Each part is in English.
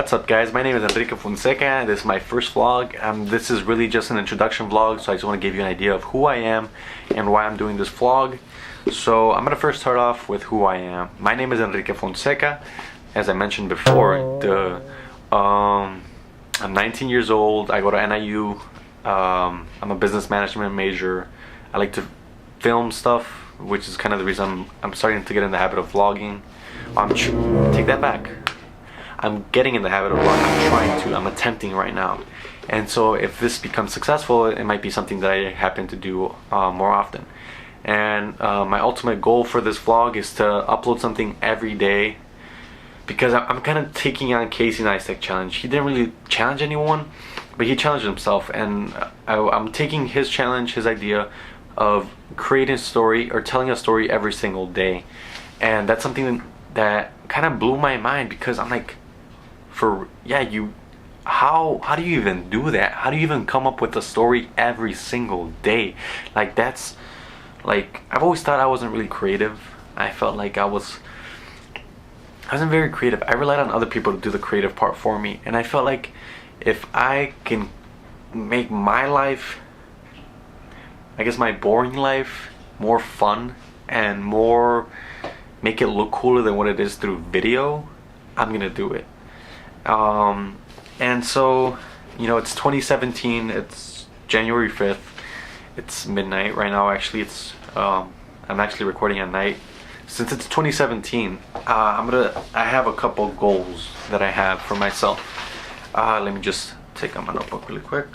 What's up, guys? My name is Enrique Fonseca. This is my first vlog. This is really just an introduction vlog, so I just want to give you an idea of who I am and why I'm doing this vlog. So I'm going to first start off with who I am. My name is Enrique Fonseca. As I mentioned before, I'm 19 years old. I go to NIU. I'm a business management major. I like to film stuff, which is kind of the reason I'm starting to get in the habit of vlogging. Take that back. I'm getting in the habit of vlogging. I'm attempting right now. And so if this becomes successful, it might be something that I happen to do more often. And my ultimate goal for this vlog is to upload something every day, because I'm kind of taking on Casey Neistat's challenge. He didn't really challenge anyone, but he challenged himself, and I'm taking his challenge, his idea of creating a story or telling a story every single day. And that's something that kind of blew my mind, because I'm like, how do you even do that? How do you even come up with a story every single day? Like, that's like, I've always thought I wasn't really creative. I felt like I wasn't very creative. I relied on other people to do the creative part for me, and I felt like if I can make my life, I guess my boring life, more fun and more make it look cooler than what it is through video, I'm gonna do it. And so, it's 2017, it's January 5th, it's midnight right now. Actually, I'm actually recording at night. Since it's 2017, I have a couple goals that I have for myself. Let me just take out my notebook really quick.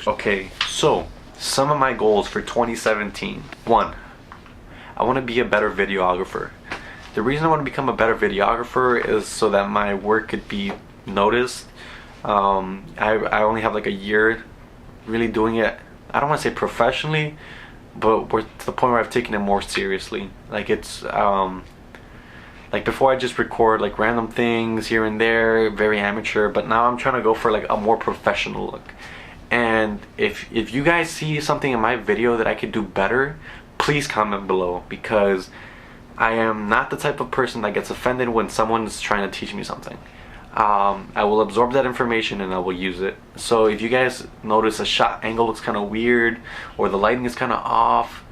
Okay, so some of my goals for 2017. 1, I want to be a better videographer. The reason I want to become a better videographer is so that my work could be noticed. I only have like a year really doing it. I don't want to say professionally, but we're to the point where I've taken it more seriously. Like, it's like before I just record like random things here and there, very amateur, but now I'm trying to go for like a more professional look. And if you guys see something in my video that I could do better, please comment below, because I am not the type of person that gets offended when someone's trying to teach me something. I will absorb that information and I will use it. So if you guys notice a shot angle looks kind of weird, or the lighting is kind of off,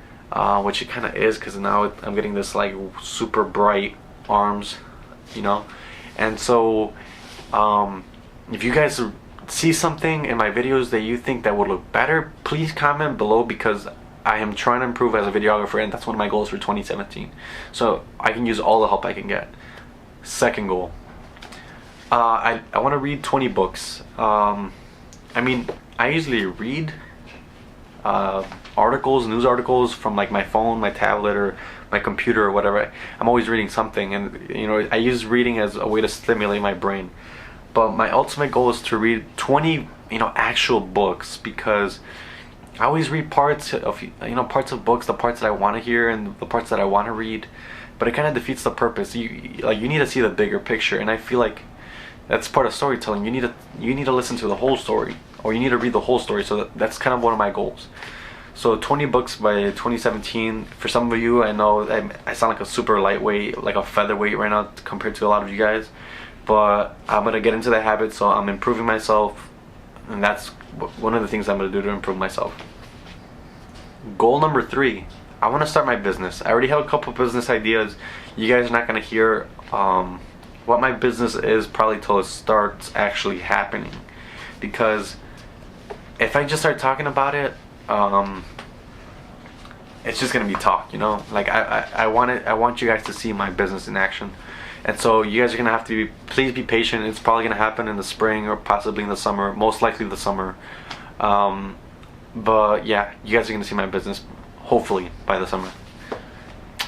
which it kind of is, because now I'm getting this like super bright arms, and so if you guys see something in my videos that you think that would look better, please comment below, because I am trying to improve as a videographer, and that's one of my goals for 2017. So I can use all the help I can get. Second goal, I want to read 20 books. I usually read news articles from like my phone, my tablet, or my computer, or whatever. I'm always reading something, and I use reading as a way to stimulate my brain. But my ultimate goal is to read 20 actual books, because I always read parts of books, the parts that I want to hear and the parts that I want to read, but it kind of defeats the purpose. You need to see the bigger picture, and I feel like that's part of storytelling. You need to listen to the whole story, or you need to read the whole story. So that's kind of one of my goals. So 20 books by 2017. For some of you, I know I sound like a super lightweight, like a featherweight right now compared to a lot of you guys, but I'm gonna get into the habit. So I'm improving myself, and that's one of the things I'm going to do to improve myself. Goal number 3, I want to start my business. I already have a couple business ideas. You guys are not going to hear what my business is probably till it starts actually happening, because if I just start talking about it, it's just going to be talk, like I want you guys to see my business in action. And so you guys are going to have to please be patient. It's probably going to happen in the spring, or possibly in the summer, most likely the summer. But yeah, you guys are going to see my business hopefully by the summer.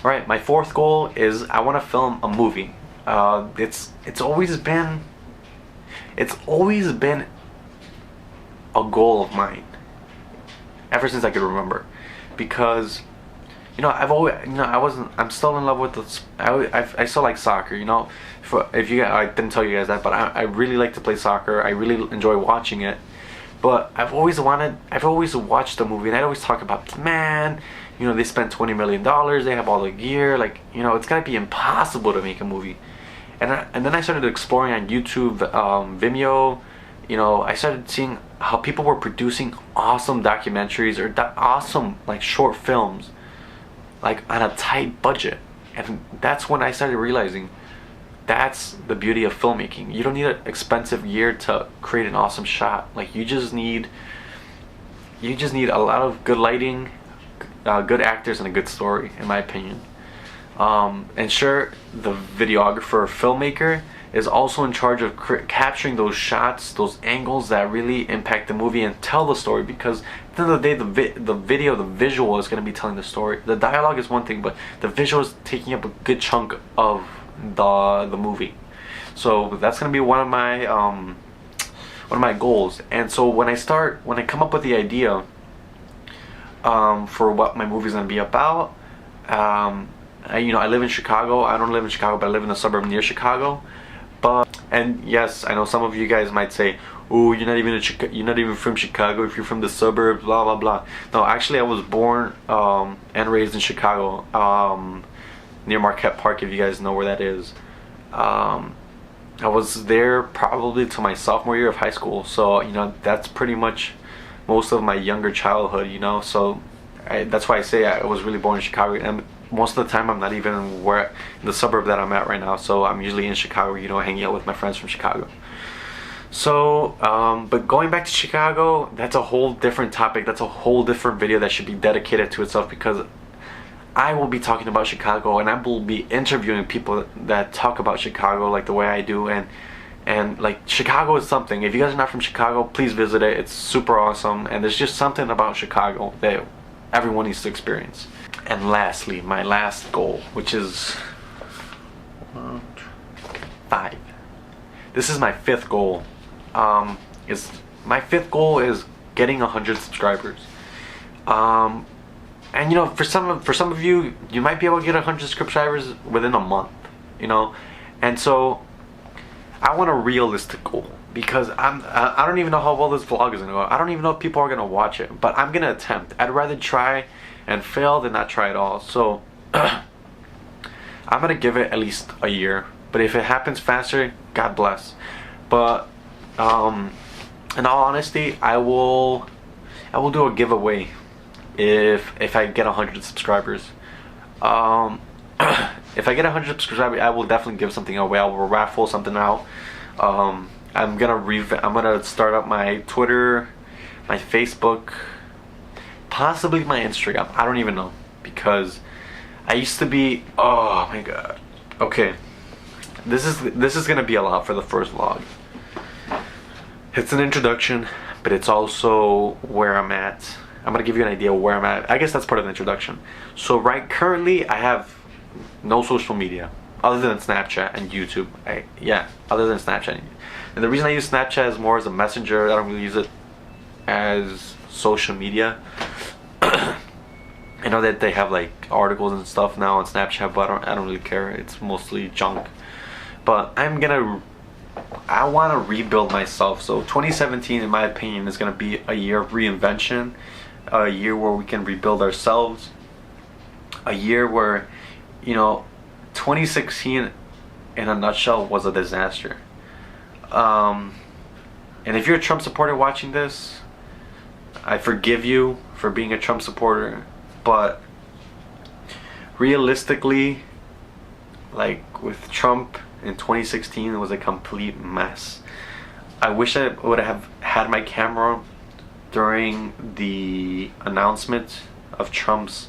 Alright, my 4th goal is I want to film a movie. It's always been a goal of mine ever since I could remember, because I'm still in love with I still like soccer, I didn't tell you guys that, but I really like to play soccer. I really enjoy watching it. But I've always watched a movie, and I'd always talk about, man, they spent $20 million, they have all the gear, it's gotta be impossible to make a movie. and then I started exploring on YouTube, Vimeo. You know, I started seeing how people were producing awesome documentaries or awesome like short films, like on a tight budget. And that's when I started realizing that's the beauty of filmmaking. You don't need an expensive gear to create an awesome shot. Like you just need a lot of good lighting, good actors, and a good story, in my opinion. And sure, the videographer or filmmaker is also in charge of capturing those shots, those angles that really impact the movie and tell the story, because at the end of the day, the visual is going to be telling the story. The dialogue is one thing, but the visual is taking up a good chunk of the movie. So that's going to be one of my goals. And so when I come up with the idea for what my movie is going to be about, I live in Chicago. I don't live in Chicago, but I live in a suburb near Chicago. And yes, I know some of you guys might say, "Oh, you're not even from Chicago. If you're from the suburbs, blah blah blah." No, actually, I was born and raised in Chicago, near Marquette Park, if you guys know where that is. I was there probably till my sophomore year of high school. So that's pretty much most of my younger childhood. So that's why I say I was really born in Chicago. And most of the time I'm not even in the suburb that I'm at right now, so I'm usually in Chicago, hanging out with my friends from Chicago. So but going back to Chicago, that's a whole different topic. That's a whole different video that should be dedicated to itself, because I will be talking about Chicago, and I will be interviewing people that talk about Chicago like the way I do. And like, Chicago is something. If you guys are not from Chicago, please visit it. It's super awesome, and there's just something about Chicago that everyone needs to experience. And lastly, my last goal, which is 5. This is my 5th goal. My 5th goal is getting 100 subscribers. And for some of you, you might be able to get 100 subscribers within a month. And so I want a realistic goal, because I don't even know how well this vlog is gonna go. I don't even know if people are gonna watch it, but I'm gonna attempt. I'd rather try and fail than not try at all. So I'm gonna give it at least a year, but if it happens faster, God bless. But in all honesty, I will do a giveaway if I get 100 subscribers. If I get 100 subscribers, I will definitely give something away. I will raffle something out. I'm gonna start up my Twitter, my Facebook, possibly my Instagram. I don't even know, because I used to be, oh my god. Okay, this is gonna be a lot for the first vlog. It's an introduction, but it's also where I'm at. I'm gonna give you an idea of where I'm at. I guess that's part of the introduction. So currently I have no social media other than Snapchat and YouTube. Other than Snapchat. And the reason I use Snapchat is more as a messenger. I don't really use it as social media. I know that they have like articles and stuff now on Snapchat, but I don't really care. It's mostly junk. But I want to rebuild myself. So 2017, in my opinion, is going to be a year of reinvention, a year where we can rebuild ourselves, a year where 2016 in a nutshell was a disaster. And if you're a Trump supporter watching this, I forgive you for being a Trump supporter, but realistically, like with Trump in 2016, it was a complete mess. I wish I would have had my camera during the announcement of Trump's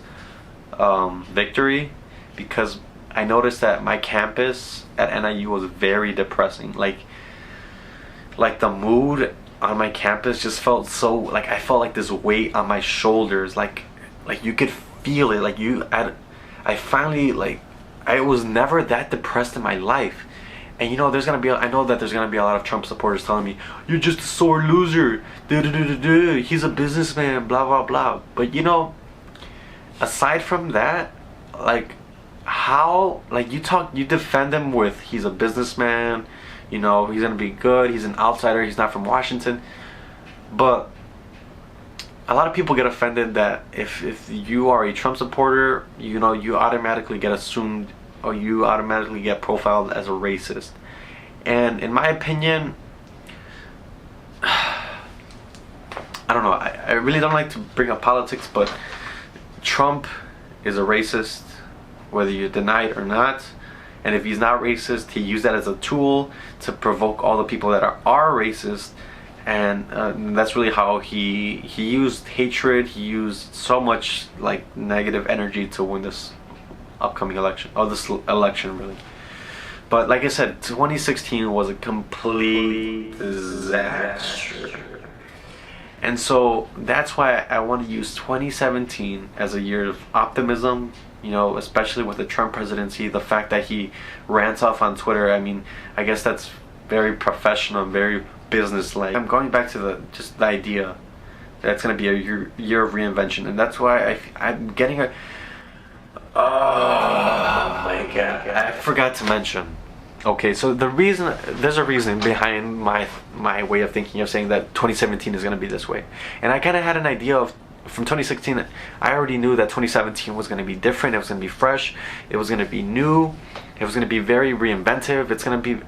victory, because I noticed that my campus at NIU was very depressing. Like the mood on my campus just felt so, like I felt like this weight on my shoulders, like you could feel it. I finally, I was never that depressed in my life. And I know that there's gonna be a lot of Trump supporters telling me, "You're just a sore loser, he's a businessman, blah blah blah." But aside from that, you defend him with, he's a businessman, he's gonna be good, he's an outsider, he's not from Washington. But a lot of people get offended that if you are a Trump supporter, you automatically get assumed or you automatically get profiled as a racist. And in my opinion, I don't know, I really don't like to bring up politics, but Trump is a racist, whether you deny it or not. And if he's not racist, he used that as a tool to provoke all the people that are racist. And that's really how he used hatred. He used so much like negative energy to win this upcoming election, or this election really. But like I said, 2016 was a complete disaster. And so that's why I want to use 2017 as a year of optimism, you know, especially with the Trump presidency. The fact that he rants off on Twitter, I mean, I guess that's very professional, very business-like. I'm going back to the idea that it's going to be a year of reinvention, and that's why I'm getting a... Oh my god, I forgot to mention. Okay, so there's a reason behind my way of thinking, of saying that 2017 is going to be this way. And I kind of had an idea of, from 2016, I already knew that 2017 was going to be different, it was going to be fresh, it was going to be new, it was going to be very reinventive, it's going to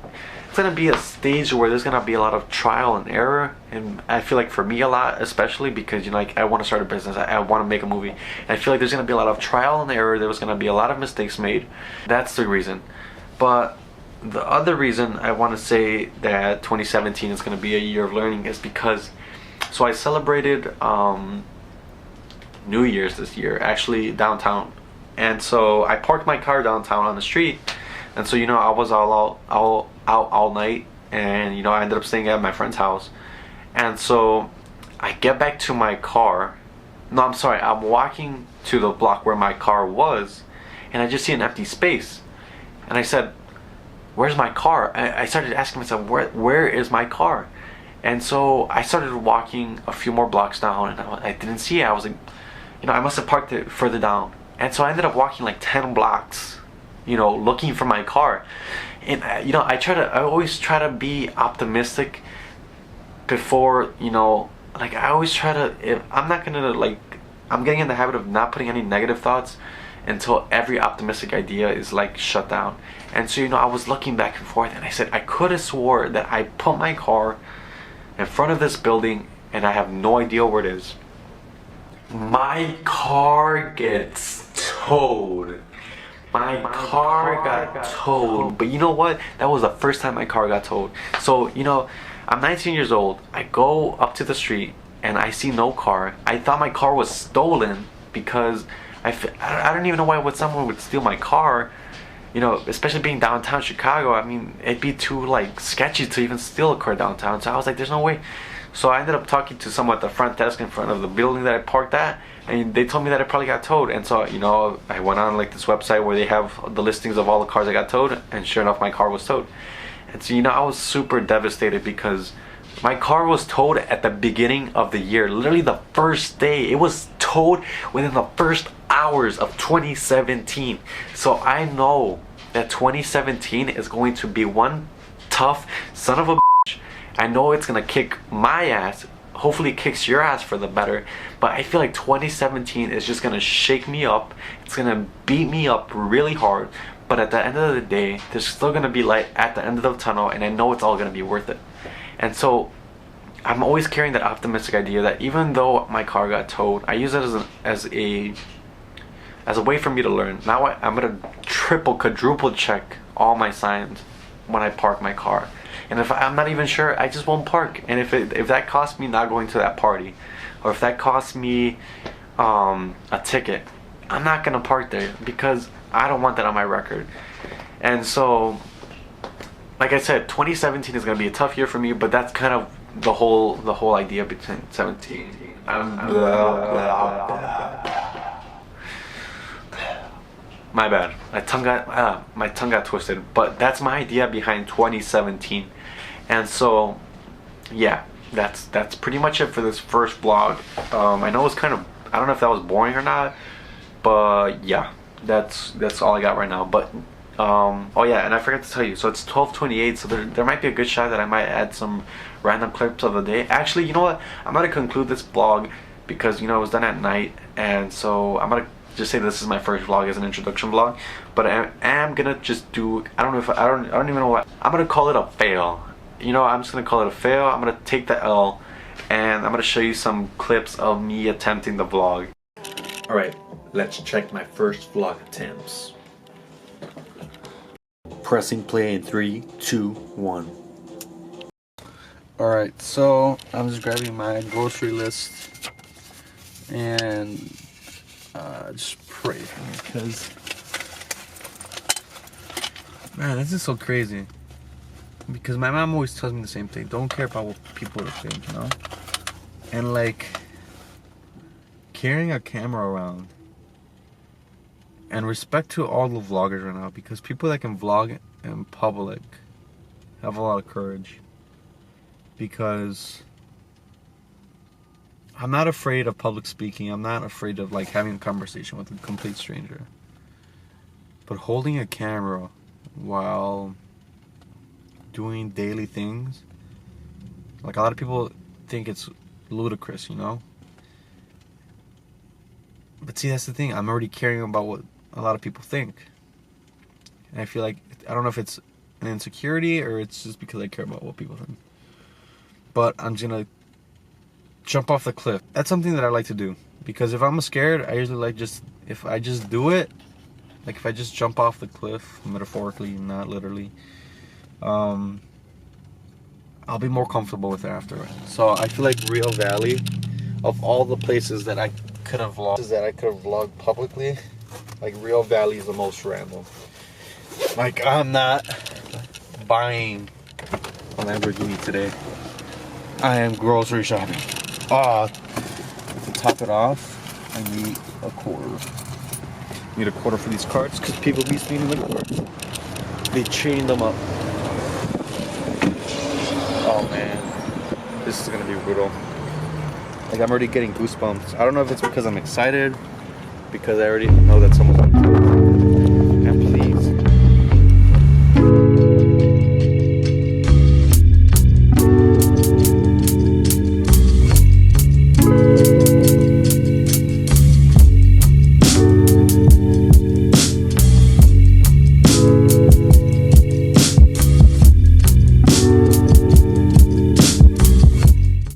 be a stage where there's going to be a lot of trial and error. And I feel like for me a lot, especially because, you know, like I want to start a business, I want to make a movie, and I feel like there's going to be a lot of trial and error, there was going to be a lot of mistakes made. That's the reason. But the other reason I want to say that 2017 is going to be a year of learning is because, so I celebrated New Year's this year, actually downtown. And so I parked my car downtown on the street, and so, you know, I was out all night, and, you know, I ended up staying at my friend's house. And so I get back to my car. No, I'm sorry, I'm walking to the block where my car was, and I just see an empty space. And I said, where's my car? I started asking myself, where is my car? And so I started walking a few more blocks down, and I didn't see it. I was like, you know, I must have parked it further down. And so I ended up walking like 10 blocks, you know, looking for my car. And you know, I always try to be optimistic before, you know, like I always try to, if I'm not gonna, like, I'm getting in the habit of not putting any negative thoughts until every optimistic idea is like shut down. And so, you know, I was looking back and forth, and I said, I could have swore that I put my car in front of this building, and I have no idea where it is. My car gets towed. My car got towed. But you know what? That was the first time my car got towed. So, you know, I'm 19 years old. I go up to the street and I see no car. I thought my car was stolen because I don't even know why someone would steal my car. You know, especially being downtown Chicago. I mean, it'd be too like sketchy to even steal a car downtown. So I was like, there's no way. So I ended up talking to someone at the front desk in front of the building that I parked at, and they told me that it probably got towed. And so, you know, I went on like this website where they have the listings of all the cars that got towed, and sure enough, my car was towed. And so, you know, I was super devastated because my car was towed at the beginning of the year, literally the first day. It was towed within the first hours of 2017. So I know that 2017 is going to be one tough son of a bitch. I know it's gonna kick my ass. Hopefully it kicks your ass for the better. But I feel like 2017 is just gonna shake me up. It's gonna beat me up really hard. But at the end of the day, there's still gonna be light at the end of the tunnel, and I know it's all gonna be worth it. And so I'm always carrying that optimistic idea that even though my car got towed, I use it as a way for me to learn. Now I'm gonna triple, quadruple check all my signs when I park my car. And if I'm not even sure, I just won't park. And if that costs me not going to that party, or if that costs me a ticket, I'm not gonna park there because I don't want that on my record. And so, like I said, 2017 is gonna be a tough year for me, but that's kind of the whole idea between 17. My bad. My tongue got twisted. But that's my idea behind 2017. And so, yeah, that's pretty much it for this first vlog. I know it's kind of, I don't know if that was boring or not, but yeah, that's all I got right now. But oh yeah, and I forgot to tell you, so it's 12:28, so there might be a good shot that I might add some random clips of the day. Actually, you know what? I'm gonna conclude this vlog because, you know, it was done at night, and so I'm gonna just say this is my first vlog as an introduction vlog, but I am gonna just do, I don't even know what, I'm gonna call it a fail. You know, I'm just gonna call it a fail. I'm gonna take the L, and I'm gonna show you some clips of me attempting the vlog. Alright, let's check my first vlog attempts. Pressing play in 3, 2, 1. Alright, so I'm just grabbing my grocery list and just pray for me, because man, this is so crazy. Because my mom always tells me the same thing: don't care about what people think, you know? And like, carrying a camera around, and respect to all the vloggers right now, because people that can vlog in public have a lot of courage. Because I'm not afraid of public speaking. I'm not afraid of like having a conversation with a complete stranger. But holding a camera while doing daily things, like, a lot of people think it's ludicrous, you know? But see, that's the thing. I'm already caring about what a lot of people think. And I feel like, I don't know if it's an insecurity or it's just because I care about what people think. But I'm just gonna jump off the cliff. That's something that I like to do. Because if I'm scared, I usually like if I just do it, like if I just jump off the cliff, metaphorically, not literally, I'll be more comfortable with it after. So I feel like Rio Valley, of all the places that I could have vlogged publicly, like, Rio Valley is the most random. Like, I'm not buying a Lamborghini today. I am grocery shopping. To top it off, I need a quarter. Need a quarter for these carts, because people be stealing the carts. They chain them up. Oh man, this is gonna be brutal. Like, I'm already getting goosebumps. I don't know if it's because I'm excited, because I already know that someone's